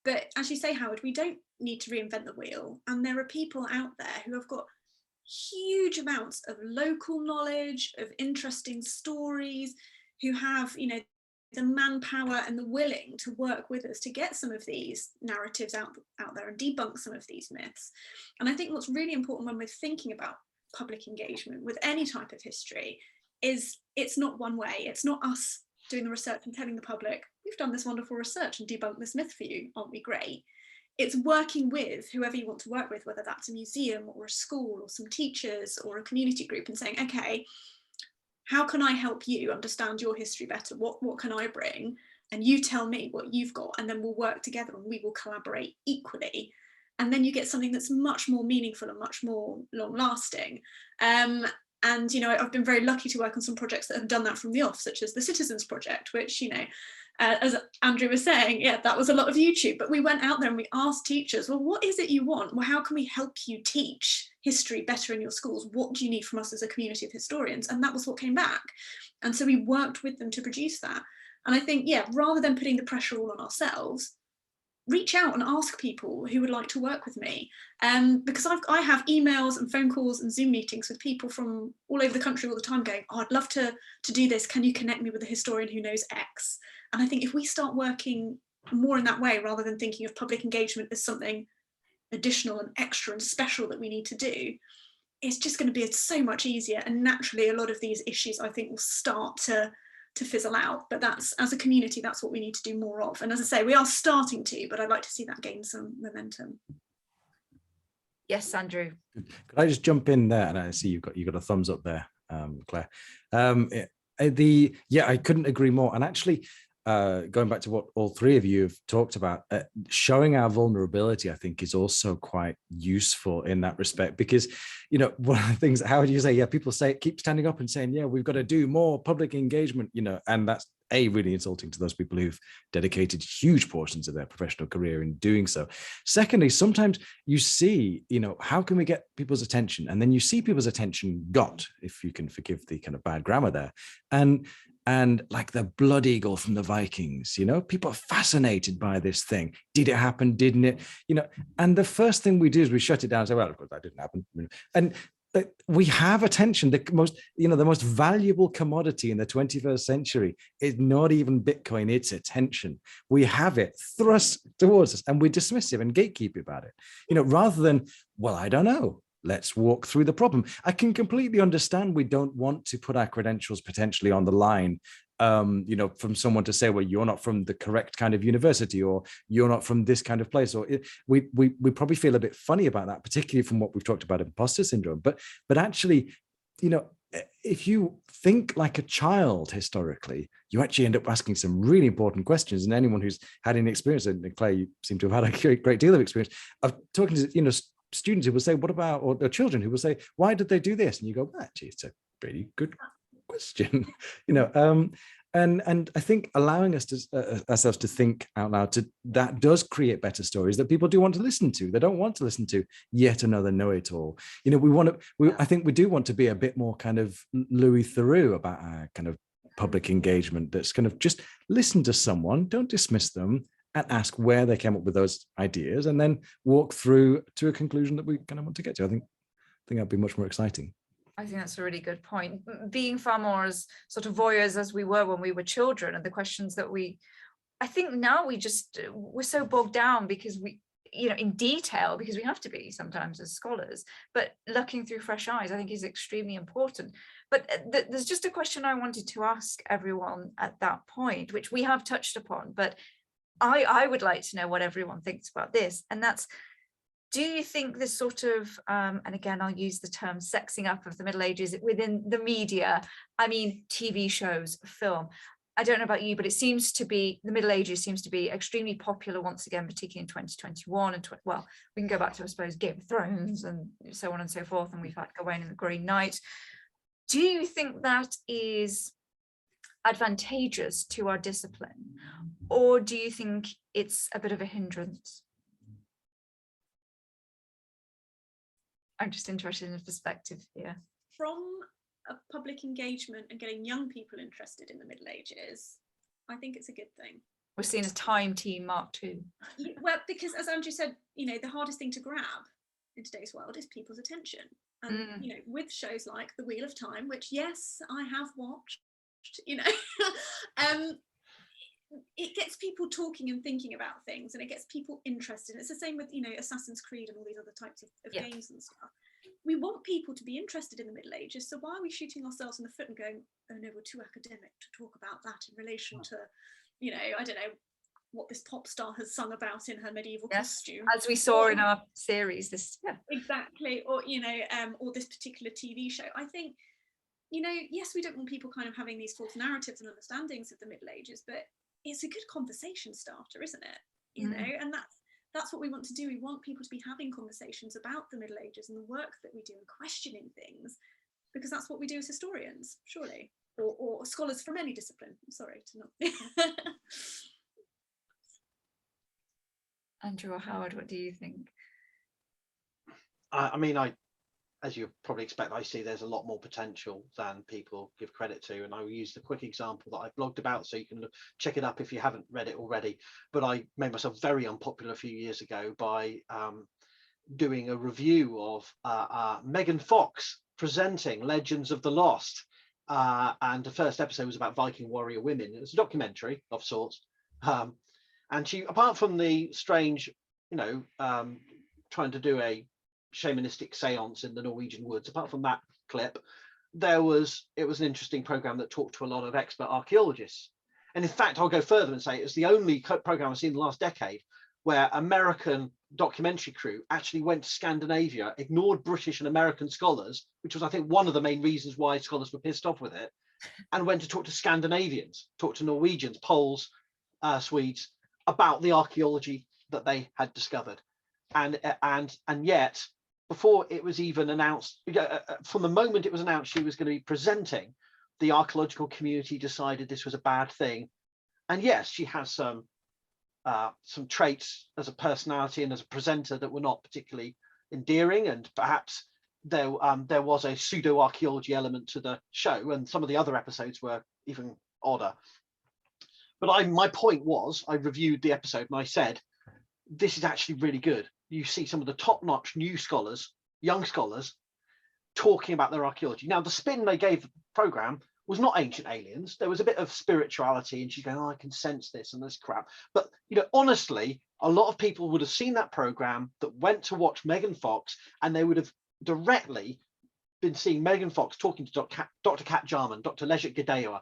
But as you say, Howard, we don't need to reinvent the wheel. And there are people out there who have got huge amounts of local knowledge, of interesting stories, who have, the manpower and the willing to work with us to get some of these narratives out there and debunk some of these myths. And I think what's really important when we're thinking about public engagement with any type of history is it's not one way. It's not us doing the research and telling the public, we've done this wonderful research and debunked this myth for you, aren't we great? It's working with whoever you want to work with, whether that's a museum or a school or some teachers or a community group, and saying, okay, how can I help you understand your history better? What can I bring? And you tell me what you've got, and then we'll work together and we will collaborate equally. And then you get something that's much more meaningful and much more long lasting. And, I've been very lucky to work on some projects that have done that from the off, such as the Citizens Project, which, as Andrew was saying, yeah, that was a lot of YouTube, but we went out there and we asked teachers, well, what is it you want? Well, how can we help you teach history better in your schools? What do you need from us as a community of historians? And that was what came back. And so we worked with them to produce that. And I think, yeah, rather than putting the pressure all on ourselves, reach out and ask people who would like to work with me. Because I have emails and phone calls and Zoom meetings with people from all over the country all the time going, oh, I'd love to do this. Can you connect me with a historian who knows X? And I think if we start working more in that way, rather than thinking of public engagement as something additional and extra and special that we need to do, it's just going to be so much easier. And naturally, a lot of these issues, I think, will start to fizzle out. But that's, as a community, that's what we need to do more of. And as I say, we are starting to, but I'd like to see that gain some momentum. Yes, Andrew. Could I just jump in there? And I see you've got a thumbs up there, Claire. I couldn't agree more. And actually, going back to what all three of you have talked about, showing our vulnerability, I think, is also quite useful in that respect, because, one of the things, how would you say, people keep standing up and saying, yeah, we've got to do more public engagement, and that's really insulting to those people who've dedicated huge portions of their professional career in doing so. Secondly, sometimes you see, how can we get people's attention? And then you see people's attention got, if you can forgive the kind of bad grammar there. And like the blood eagle from the Vikings, people are fascinated by this thing. Did it happen? Didn't it? And the first thing we do is we shut it down and say, well, of course that didn't happen. And that we have attention. The most valuable commodity in the 21st century is not even Bitcoin, it's attention. We have it thrust towards us and we're dismissive and gatekeepy about it, rather than, well, I don't know, let's walk through the problem. I can completely understand we don't want to put our credentials potentially on the line, from someone to say, well, you're not from the correct kind of university, or you're not from this kind of place, or we probably feel a bit funny about that, particularly from what we've talked about imposter syndrome. But actually, if you think like a child historically, you actually end up asking some really important questions. And anyone who's had any experience, and Claire, you seem to have had a great deal of experience of talking to students who will say, what about, or children who will say, why did they do this? And you go, well, actually, it's a really good question. And I think allowing us to ourselves to think out loud, that does create better stories that people do want to listen to. They don't want to listen to yet another know-it-all. I think we do want to be a bit more kind of Louis Theroux about our kind of public engagement. That's kind of just listen to someone, don't dismiss them, and ask where they came up with those ideas, and then walk through to a conclusion that we kind of want to get to. I think that'd be much more exciting. I think that's a really good point. Being far more as sort of voyeurs as we were when we were children, and the questions that I think now we're so bogged down because in detail, because we have to be sometimes as scholars, but looking through fresh eyes, I think is extremely important. But there's just a question I wanted to ask everyone at that point, which we have touched upon, but I would like to know what everyone thinks about this. And that's, do you think this sort of, and again, I'll use the term sexing up of the Middle Ages within the media, I mean, TV shows, film, I don't know about you, but it seems to be, the Middle Ages seems to be extremely popular once again, particularly in 2021. And well, we can go back to, I suppose, Game of Thrones and so on and so forth. And we've had Gawain and the Green Knight. Do you think that is advantageous to our discipline? Or do you think it's a bit of a hindrance? I'm just interested in the perspective here. From a public engagement and getting young people interested in the Middle Ages, I think it's a good thing. We're seeing a time team Mark II. Well, because as Andrew said, the hardest thing to grab in today's world is people's attention. And, with shows like The Wheel of Time, which, yes, I have watched, it gets people talking and thinking about things, and it gets people interested. It's the same with, Assassin's Creed and all these other types of games and stuff. We want people to be interested in the Middle Ages, so why are we shooting ourselves in the foot and going, oh no, we're too academic to talk about that in relation to, I don't know, what this pop star has sung about in her medieval costume. As we saw in our series Exactly, or or this particular TV show. I think, yes, we don't want people kind of having these false narratives and understandings of the Middle Ages, but it's a good conversation starter, isn't it? And that's what we want to do. We want people to be having conversations about the Middle Ages and the work that we do and questioning things, because that's what we do as historians, surely, or scholars from any discipline. I'm sorry to not. Andrew or Howard, what do you think? I mean, as you probably expect, I see there's a lot more potential than people give credit to. And I will use the quick example that I blogged about, so you can check it up if you haven't read it already. But I made myself very unpopular a few years ago by doing a review of Megan Fox presenting Legends of the Lost. And the first episode was about Viking warrior women. It was a documentary of sorts. And she, apart from the strange, trying to do a shamanistic seance in the Norwegian woods, apart from that clip, it was an interesting program that talked to a lot of expert archaeologists. And in fact, I'll go further and say it's the only program I've seen in the last decade where American documentary crew actually went to Scandinavia, ignored British and American scholars, which was, I think, one of the main reasons why scholars were pissed off with it, and went to talk to Scandinavians, talk to Norwegians, Poles, Swedes, about the archaeology that they had discovered. And yet, before it was even announced, from the moment it was announced she was going to be presenting, the archaeological community decided this was a bad thing. And yes, she has some traits as a personality and as a presenter that were not particularly endearing, and perhaps there was a pseudo-archaeology element to the show, and some of the other episodes were even odder. But my point was, I reviewed the episode and I said, this is actually really good. You see some of the top-notch new scholars, young scholars, talking about their archaeology. Now, the spin they gave the program was not ancient aliens. There was a bit of spirituality, and she's going, oh, I can sense this and this crap. But, you know, honestly, a lot of people would have seen that program that went to watch Megan Fox, and they would have directly been seeing Megan Fox talking to Dr. Kat Jarman, Dr. Lejit Gadewa,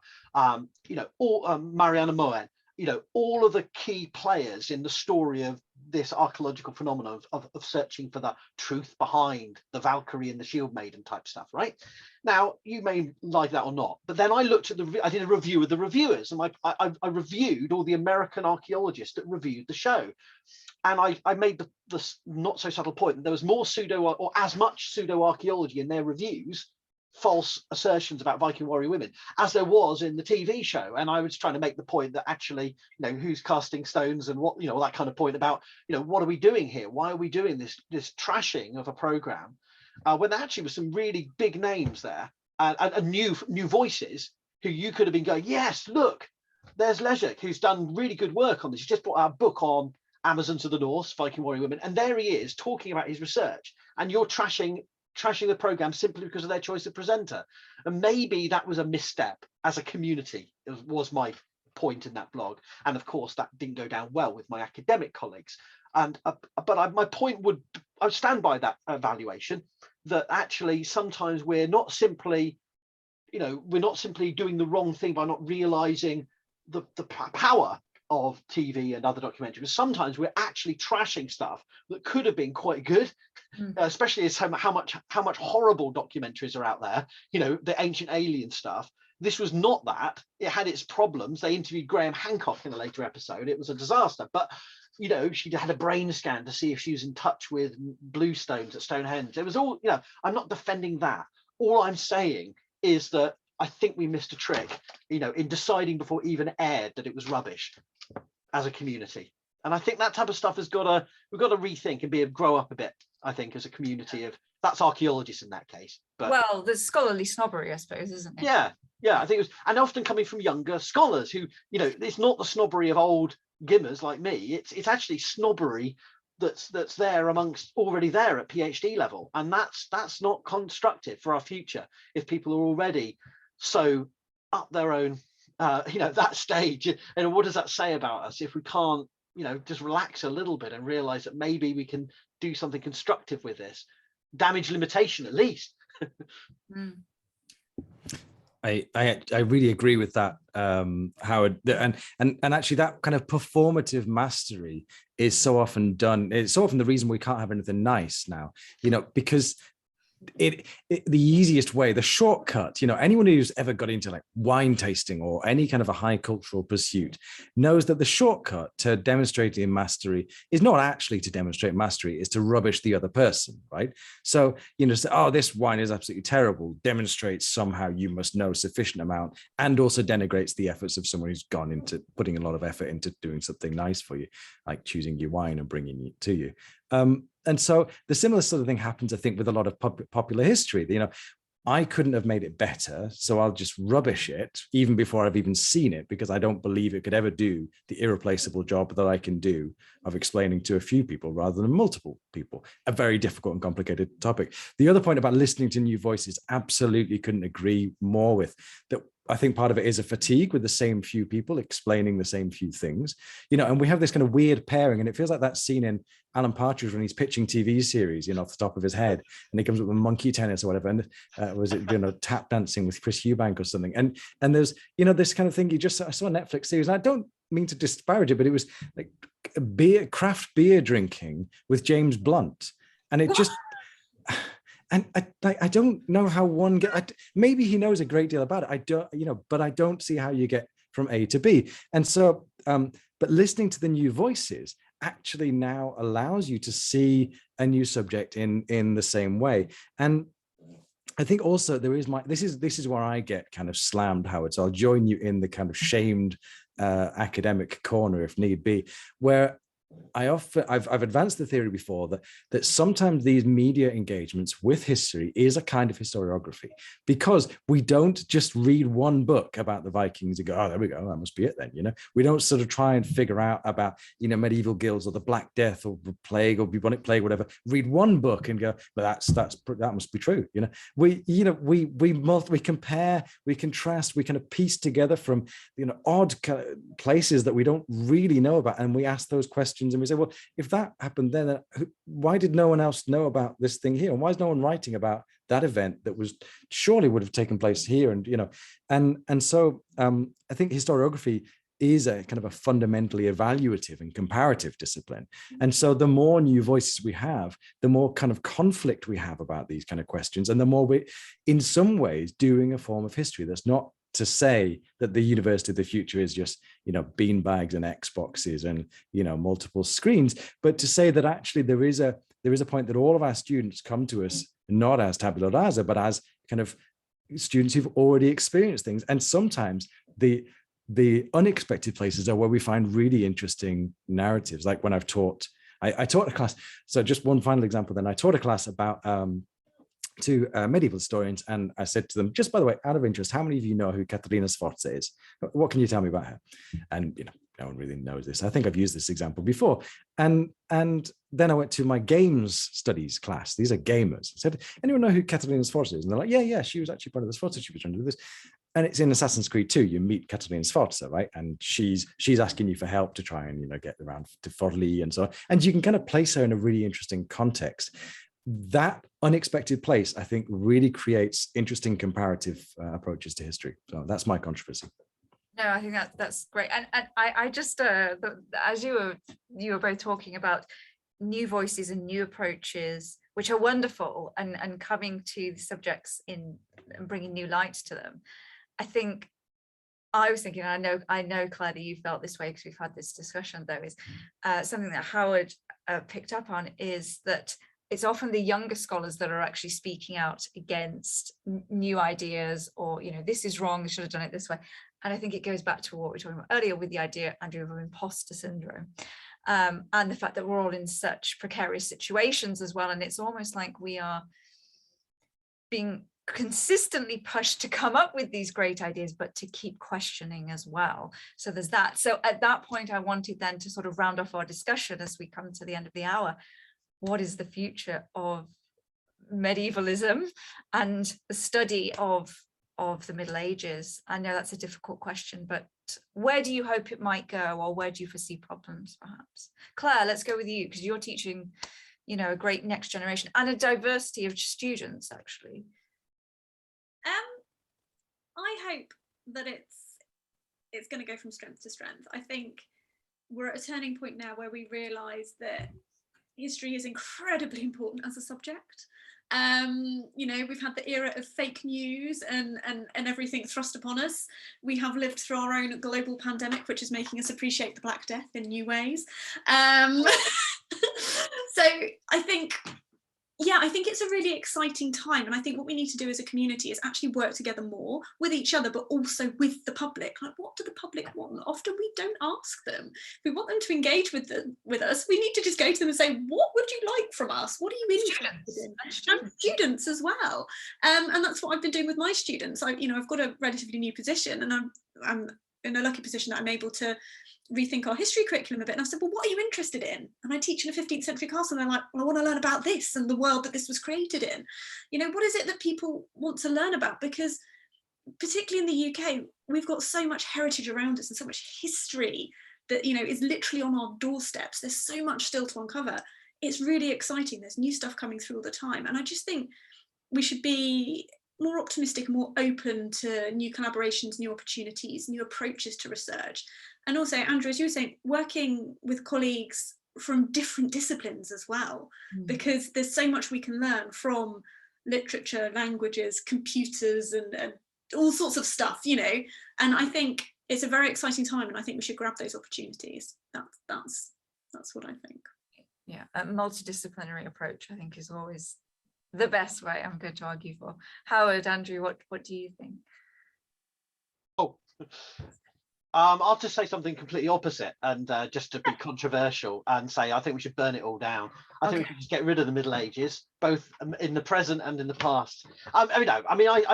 you know, all Mariana Moen, you know, all of the key players in the story of this archaeological phenomenon of searching for the truth behind the Valkyrie and the Shield Maiden type stuff, right? Now, you may like that or not, but then I looked at I did a review of the reviewers, and I reviewed all the American archaeologists that reviewed the show. And I made the not so subtle point that there was more pseudo or as much pseudo archaeology in their reviews, false assertions about Viking warrior women, as there was in the TV show. And I was trying to make the point that actually, you know, who's casting stones and what, you know, that kind of point about, you know, what are we doing here? Why are we doing this trashing of a program when there actually was some really big names there and new voices who you could have been going, yes, look, there's Lejek, who's done really good work on this. He just brought out a book on Amazons of the North, Viking warrior women, and there he is talking about his research, and you're trashing the program simply because of their choice of presenter. And maybe that was a misstep as a community. It was my point in that blog, and of course that didn't go down well with my academic colleagues. And my point would, I would stand by that evaluation, that actually sometimes we're not simply, you know, we're not simply doing the wrong thing by not realizing the power of TV and other documentaries. Sometimes we're actually trashing stuff that could have been quite good, especially as how much horrible documentaries are out there. You know, the ancient alien stuff. This was not that. It had its problems. They interviewed Graham Hancock in a later episode. It was a disaster. But, you know, she had a brain scan to see if she was in touch with bluestones at Stonehenge. It was all, you know, I'm not defending that. All I'm saying is that I think we missed a trick, you know, in deciding before it even aired that it was rubbish as a community. And I think that type of stuff we've got to rethink and grow up a bit, I think, as a community of, that's archaeologists in that case. But well, there's scholarly snobbery, I suppose, isn't it? Yeah, I think it was, and often coming from younger scholars who, you know, it's not the snobbery of old gimmers like me, it's actually snobbery that's there amongst already there at PhD level, and that's not constructive for our future if people are already so up their own you know, that stage. And what does that say about us if we can't, you know, just relax a little bit and realize that maybe we can do something constructive with this? Damage limitation, at least. I really agree with that, Howard, and actually that kind of performative mastery is so often done. It's so often the reason we can't have anything nice now, you know, because the easiest way, the shortcut, you know, anyone who's ever got into like wine tasting or any kind of a high cultural pursuit knows that the shortcut to demonstrating mastery is not actually to demonstrate mastery, is to rubbish the other person, right? So, you know, say, oh, this wine is absolutely terrible, demonstrates somehow you must know sufficient amount, and also denigrates the efforts of someone who's gone into putting a lot of effort into doing something nice for you, like choosing your wine and bringing it to you. And so the similar sort of thing happens, I think, with a lot of popular history. You know, I couldn't have made it better, so I'll just rubbish it even before I've even seen it, because I don't believe it could ever do the irreplaceable job that I can do of explaining to a few people rather than multiple people. A very difficult and complicated topic. The other point about listening to new voices, absolutely couldn't agree more with that. I think part of it is a fatigue with the same few people explaining the same few things, you know, and we have this kind of weird pairing, and it feels like that scene in Alan Partridge when he's pitching TV series, you know, off the top of his head, and he comes up with monkey tennis or whatever, and was it, you know, tap dancing with Chris Eubank or something, and there's, you know, this kind of thing. I saw a Netflix series, and I don't mean to disparage it, but it was like craft beer drinking with James Blunt, and it just. And I don't know how one maybe he knows a great deal about it. I don't, you know, but I don't see how you get from A to B. And so, but listening to the new voices actually now allows you to see a new subject in the same way. And I think also there is this is where I get kind of slammed, Howard. So I'll join you in the kind of shamed academic corner if need be, where I've advanced the theory before that sometimes these media engagements with history is a kind of historiography, because we don't just read one book about the Vikings and go, oh, there we go, that must be it then. We don't sort of try and figure out about medieval guilds or the Black Death or the plague or bubonic plague, whatever. Read one book and go, well, that must be true. We compare, we contrast, we kind of piece together from odd places that we don't really know about, and we ask those questions and we say, well, if that happened then, why did no one else know about this thing here? And why is no one writing about that event that was surely would have taken place here? And so I think historiography is a kind of a fundamentally evaluative and comparative discipline. And so the more new voices we have, the more kind of conflict we have about these kind of questions, and the more we're in some ways doing a form of history that's not to say that the university of the future is just, beanbags and Xboxes and, multiple screens, but to say that actually there is a point that all of our students come to us not as tabula rasa, but as kind of students who've already experienced things. And sometimes the unexpected places are where we find really interesting narratives. Like when I've taught, I taught a class. So just one final example, then I taught a class about, to medieval historians, and I said to them, just by the way, out of interest, how many of you know who Caterina Sforza is? What can you tell me about her? And no one really knows this. I think I've used this example before. And then I went to my games studies class. These are gamers. I said, anyone know who Caterina Sforza is? And they're like, yeah, she was actually part of the Sforza. She was trying to do this. And it's in Assassin's Creed 2. You meet Caterina Sforza, right? And she's asking you for help to try and get around to Forli and so on. And you can kind of place her in a really interesting context. That unexpected place, I think, really creates interesting comparative approaches to history. So that's my controversy. No, I think that's great. And I just, as you were both talking about new voices and new approaches, which are wonderful, and coming to the subjects and bringing new light to them, I think I was thinking, I know, Claire, that you felt this way because we've had this discussion, though, is something that Howard picked up on, is that it's often the younger scholars that are actually speaking out against new ideas, or, this is wrong, I should have done it this way. And I think it goes back to what we were talking about earlier with the idea, Andrew, of imposter syndrome, and the fact that we're all in such precarious situations as well. And it's almost like we are being consistently pushed to come up with these great ideas, but to keep questioning as well. So there's that. So at that point, I wanted then to sort of round off our discussion as we come to the end of the hour. What is the future of medievalism and the study of the Middle Ages? I know that's a difficult question, but where do you hope it might go, or where do you foresee problems, perhaps? Claire, let's go with you, because you're teaching, a great next generation and a diversity of students, actually. I hope that it's going to go from strength to strength. I think we're at a turning point now where we realise that history is incredibly important as a subject. We've had the era of fake news and everything thrust upon us. We have lived through our own global pandemic, which is making us appreciate the Black Death in new ways. So I think it's a really exciting time, and I think what we need to do as a community is actually work together more with each other, but also with the public. Like, what do the public want? Often we don't ask them. If we want them to engage with us, we need to just go to them and say, what would you like from us? What are you interested in? And students as well. And that's what I've been doing with my students. I've got a relatively new position, and I'm in a lucky position that I'm able to rethink our history curriculum a bit. And I said, well, what are you interested in? And I teach in a 15th century castle, and they're like, well, I want to learn about this and the world that this was created in. What is it that people want to learn about? Because particularly in the UK, we've got so much heritage around us and so much history that, is literally on our doorsteps. There's so much still to uncover. It's really exciting. There's new stuff coming through all the time. And I just think we should be more optimistic, more open to new collaborations, new opportunities, new approaches to research. And also, Andrew, as you were saying, working with colleagues from different disciplines as well, because there's so much we can learn from literature, languages, computers, and all sorts of stuff, and I think it's a very exciting time, and I think we should grab those opportunities. That's what I think. Yeah, a multidisciplinary approach, I think, is always the best way, I'm going to argue for. Howard, Andrew, what do you think? I'll just say something completely opposite, and just to be controversial, and say I think we should burn it all down. I think we should just get rid of the Middle Ages, both in the present and in the past. I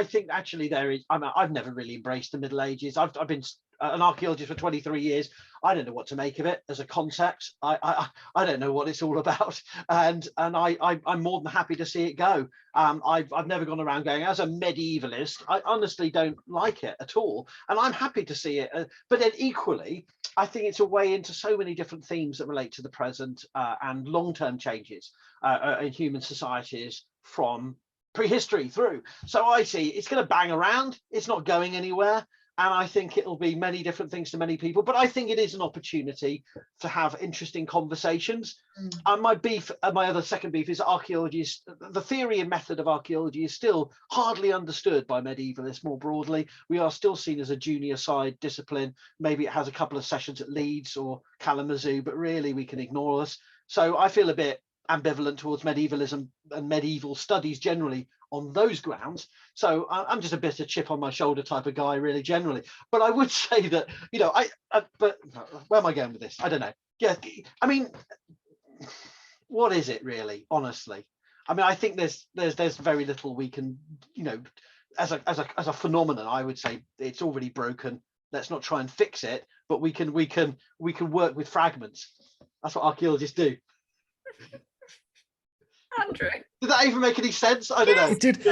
think actually there is. I've never really embraced the Middle Ages. I've been an archaeologist for 23 years. I don't know what to make of it as a concept. I don't know what it's all about, and I'm more than happy to see it go. I've never gone around going, as a medievalist, I honestly don't like it at all, and I'm happy to see it. But then equally, I think it's a way into so many different themes that relate to the present and long-term changes in human societies from prehistory through. So I see it's going to bang around. It's not going anywhere. And I think it'll be many different things to many people, but I think it is an opportunity to have interesting conversations. And my other second beef is archaeology. The theory and method of archaeology is still hardly understood by medievalists more broadly. We are still seen as a junior side discipline. Maybe it has a couple of sessions at Leeds or Kalamazoo, but really we can ignore us. So I feel a bit ambivalent towards medievalism and medieval studies generally on those grounds. So I'm just a bit of chip on my shoulder type of guy, really, generally. But I would say that, but where am I going with this? I don't know. Yeah, I mean, what is it really, honestly? I mean, I think there's very little we can, as a phenomenon, I would say it's already broken. Let's not try and fix it, but we can work with fragments. That's what archaeologists do. Andrew. Did that even make any sense? I don't know. It did.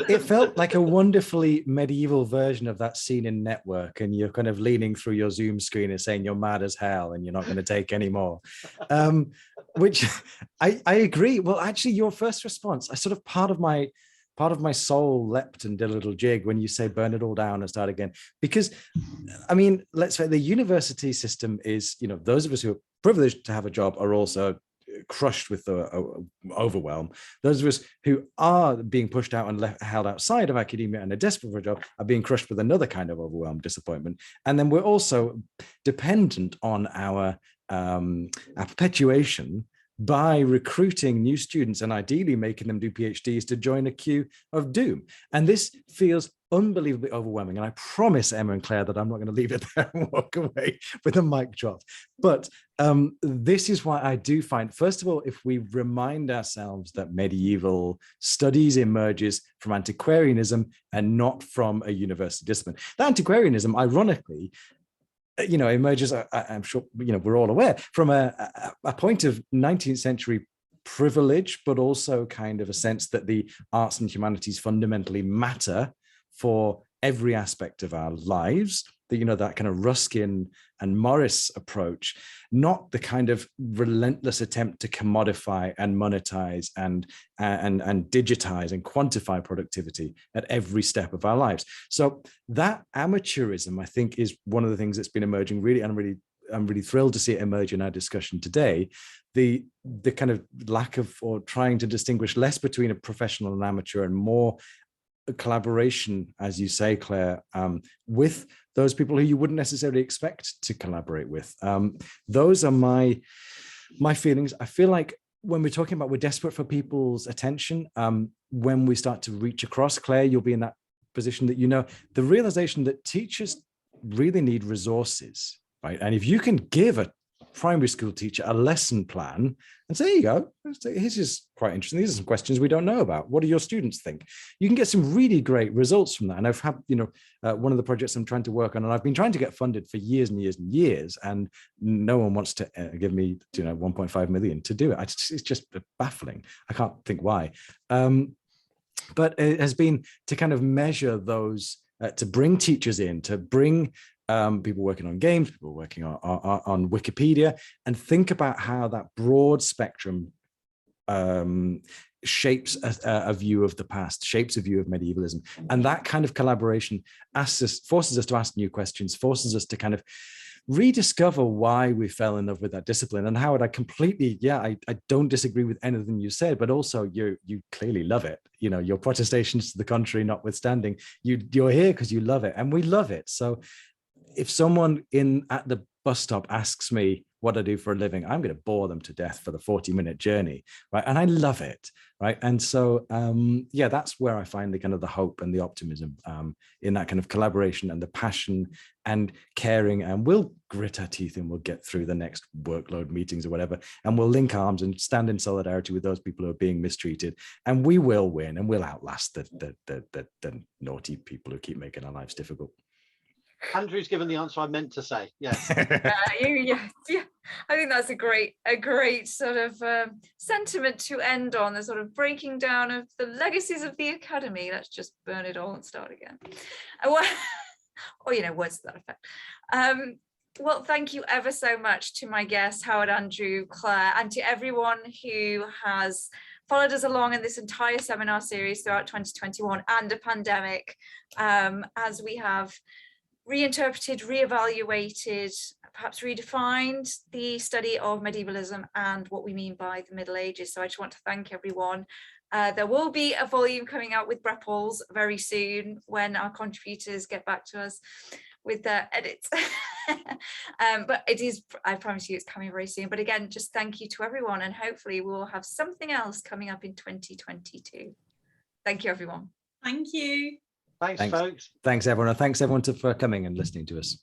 It felt like a wonderfully medieval version of that scene in Network, and you're kind of leaning through your Zoom screen and saying you're mad as hell and you're not going to take any more. Which I agree. Well, actually, your first response, I sort of part of my soul leapt and did a little jig when you say burn it all down and start again. Because, I mean, let's say the university system is, those of us who are privileged to have a job are also crushed with the overwhelm. Those of us who are being pushed out and held outside of academia and are desperate for a job are being crushed with another kind of overwhelm, disappointment. And then we're also dependent on our perpetuation by recruiting new students and ideally making them do PhDs to join a queue of doom. And this feels unbelievably overwhelming. And I promise Emma and Claire that I'm not going to leave it there and walk away with a mic drop. But this is why I do find, first of all, if we remind ourselves that medieval studies emerges from antiquarianism and not from a university discipline. That antiquarianism, ironically, emerges, I'm sure, we're all aware, from a point of 19th century privilege, but also kind of a sense that the arts and humanities fundamentally matter for every aspect of our lives, that, that kind of Ruskin and Morris approach, not the kind of relentless attempt to commodify and monetize and digitize and quantify productivity at every step of our lives. So that amateurism, I think, is one of the things that's been emerging really, and I'm really thrilled to see it emerge in our discussion today. The kind of lack of, or trying to distinguish less between a professional and amateur and more collaboration, as you say, Claire, with those people who you wouldn't necessarily expect to collaborate with. Those are my feelings. I feel like when we're talking about we're desperate for people's attention, when we start to reach across, Claire, you'll be in that position that, the realization that teachers really need resources, right? And if you can give a primary school teacher a lesson plan and say, there you go, this is quite interesting, these are some questions we don't know about, what do your students think? You can get some really great results from that. And I've had, one of the projects I'm trying to work on, and I've been trying to get funded for years and years and years, and no one wants to give me 1.5 million to do it. It's just baffling. I can't think why. But it has been to kind of measure those, to bring teachers in, to bring people working on games, people working on Wikipedia, and think about how that broad spectrum shapes a view of the past, shapes a view of medievalism. And that kind of collaboration forces us to ask new questions, forces us to kind of rediscover why we fell in love with that discipline. And Howard, I completely, I don't disagree with anything you said, but also you clearly love it. Your protestations to the contrary notwithstanding, you're here because you love it, and we love it. So if someone at the bus stop asks me what I do for a living, I'm going to bore them to death for the 40-minute journey, right? And I love it, right? And so, yeah, that's where I find the kind of the hope and the optimism in that kind of collaboration and the passion and caring, and we'll grit our teeth and we'll get through the next workload meetings or whatever, and we'll link arms and stand in solidarity with those people who are being mistreated, and we will win, and we'll outlast the naughty people who keep making our lives difficult. Andrew's given the answer I meant to say. Yes. Yeah. I think that's a great sort of sentiment to end on, the sort of breaking down of the legacies of the academy. Let's just burn it all and start again. Or, you know, words to that effect. Well, thank you ever so much to my guests, Howard, Andrew, Claire, and to everyone who has followed us along in this entire seminar series throughout 2021 and a pandemic, as we have reinterpreted, reevaluated, perhaps redefined the study of medievalism and what we mean by the Middle Ages. So I just want to thank everyone. There will be a volume coming out with Brepols very soon when our contributors get back to us with their edits. But it is, I promise you, it's coming very soon. But again, just thank you to everyone, and hopefully we'll have something else coming up in 2022. Thank you, everyone. Thank you. Thanks, folks. Thanks, everyone. And thanks, everyone, for coming and listening to us.